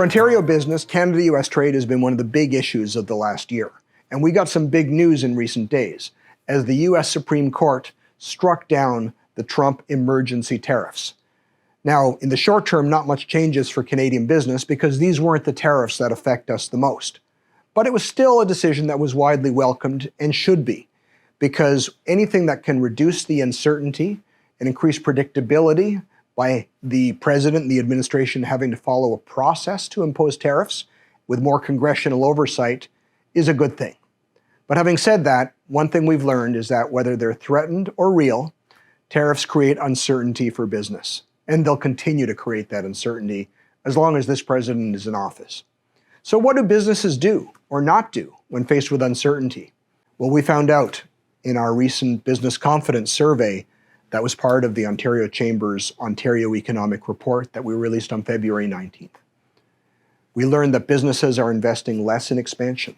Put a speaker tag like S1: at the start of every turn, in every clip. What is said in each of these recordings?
S1: For Ontario business, Canada-US trade has been one of the big issues of the last year. And we got some big news in recent days as the US Supreme Court struck down the Trump emergency tariffs. Now, in the short term, not much changes for Canadian business because these weren't the tariffs that affect us the most. But it was still a decision that was widely welcomed and should be, because anything that can reduce the uncertainty and increase predictability by the president and the administration having to follow a process to impose tariffs with more congressional oversight is a good thing. But having said that, one thing we've learned is that whether they're threatened or real, tariffs create uncertainty for business. And they'll continue to create that uncertainty as long as this president is in office. So what do businesses do or not do when faced with uncertainty? Well, we found out in our recent business confidence survey that was part of the Ontario Chamber's Ontario Economic Report that we released on February 19th. We learned that businesses are investing less in expansion.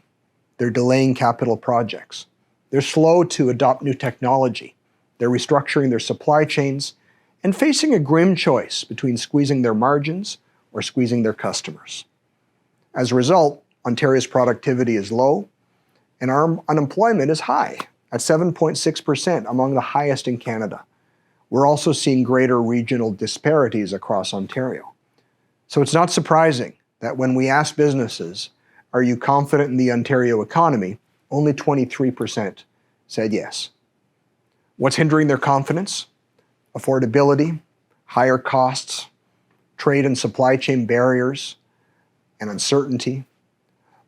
S1: They're delaying capital projects. They're slow to adopt new technology. They're restructuring their supply chains and facing a grim choice between squeezing their margins or squeezing their customers. As a result, Ontario's productivity is low and our unemployment is high at 7.6%, among the highest in Canada. We're also seeing greater regional disparities across Ontario. So it's not surprising that when we ask businesses, are you confident in the Ontario economy, only 23% said yes. What's hindering their confidence? Affordability, higher costs, trade and supply chain barriers, and uncertainty.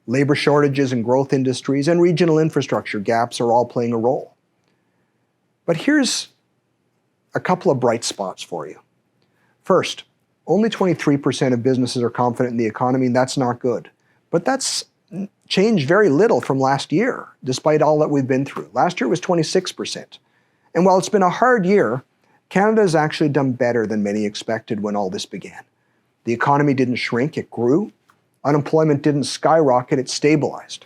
S1: Labor shortages in growth industries and regional infrastructure gaps are all playing a role. But here's a couple of bright spots for you. First, only 23% of businesses are confident in the economy, and that's not good. But that's changed very little from last year, despite all that we've been through. Last year was 26%. And while it's been a hard year, Canada has actually done better than many expected when all this began. The economy didn't shrink, it grew. Unemployment didn't skyrocket, it stabilized.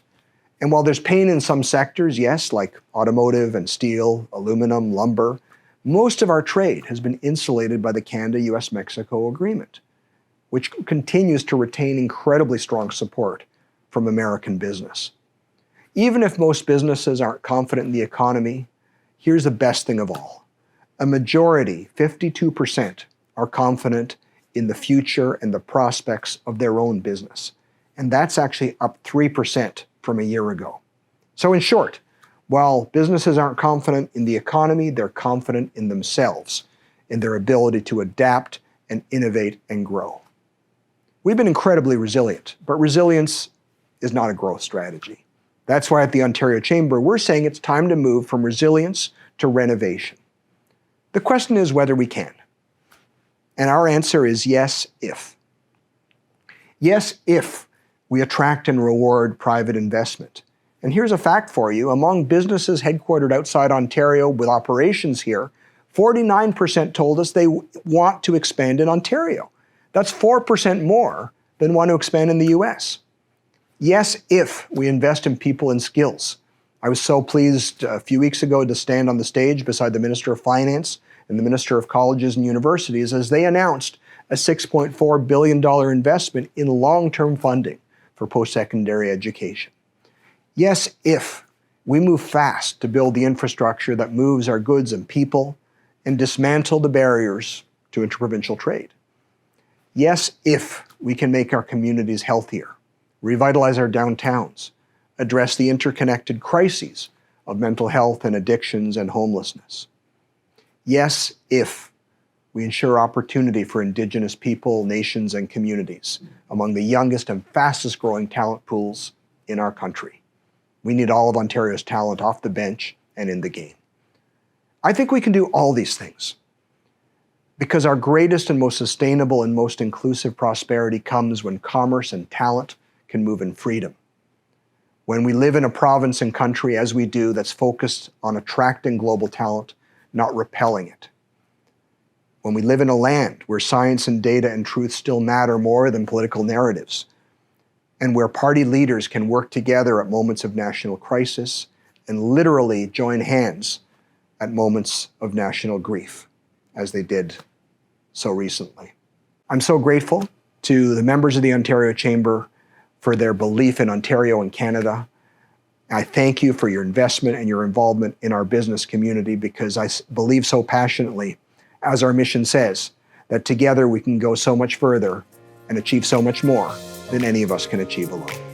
S1: And while there's pain in some sectors, yes, like automotive and steel, aluminum, lumber, most of our trade has been insulated by the Canada-US-Mexico agreement, which continues to retain incredibly strong support from American business. Even if most businesses aren't confident in the economy, here's the best thing of all. A majority, 52%, are confident in the future and the prospects of their own business. And that's actually up 3% from a year ago. So in short, while businesses aren't confident in the economy, they're confident in themselves, in their ability to adapt and innovate and grow. We've been incredibly resilient, but resilience is not a growth strategy. That's why at the Ontario Chamber, we're saying it's time to move from resilience to renovation. The question is whether we can. And our answer is yes, if. Yes, if we attract and reward private investment. And here's a fact for you. Among businesses headquartered outside Ontario with operations here, 49% told us they want to expand in Ontario. That's 4% more than want to expand in the US. Yes, if we invest in people and skills. I was so pleased a few weeks ago to stand on the stage beside the Minister of Finance and the Minister of Colleges and Universities as they announced a $6.4 billion investment in long-term funding for post-secondary education. Yes, if we move fast to build the infrastructure that moves our goods and people and dismantle the barriers to interprovincial trade. Yes, if we can make our communities healthier, revitalize our downtowns, address the interconnected crises of mental health and addictions and homelessness. Yes, if we ensure opportunity for Indigenous people, nations, and communities among the youngest and fastest growing talent pools in our country. We need all of Ontario's talent off the bench and in the game. I think we can do all these things because our greatest and most sustainable and most inclusive prosperity comes when commerce and talent can move in freedom. When we live in a province and country, as we do, that's focused on attracting global talent, not repelling it. When we live in a land where science and data and truth still matter more than political narratives, and where party leaders can work together at moments of national crisis and literally join hands at moments of national grief, as they did so recently. I'm so grateful to the members of the Ontario Chamber for their belief in Ontario and Canada. I thank you for your investment and your involvement in our business community, because I believe so passionately, as our mission says, that together we can go so much further and achieve so much more than any of us can achieve alone.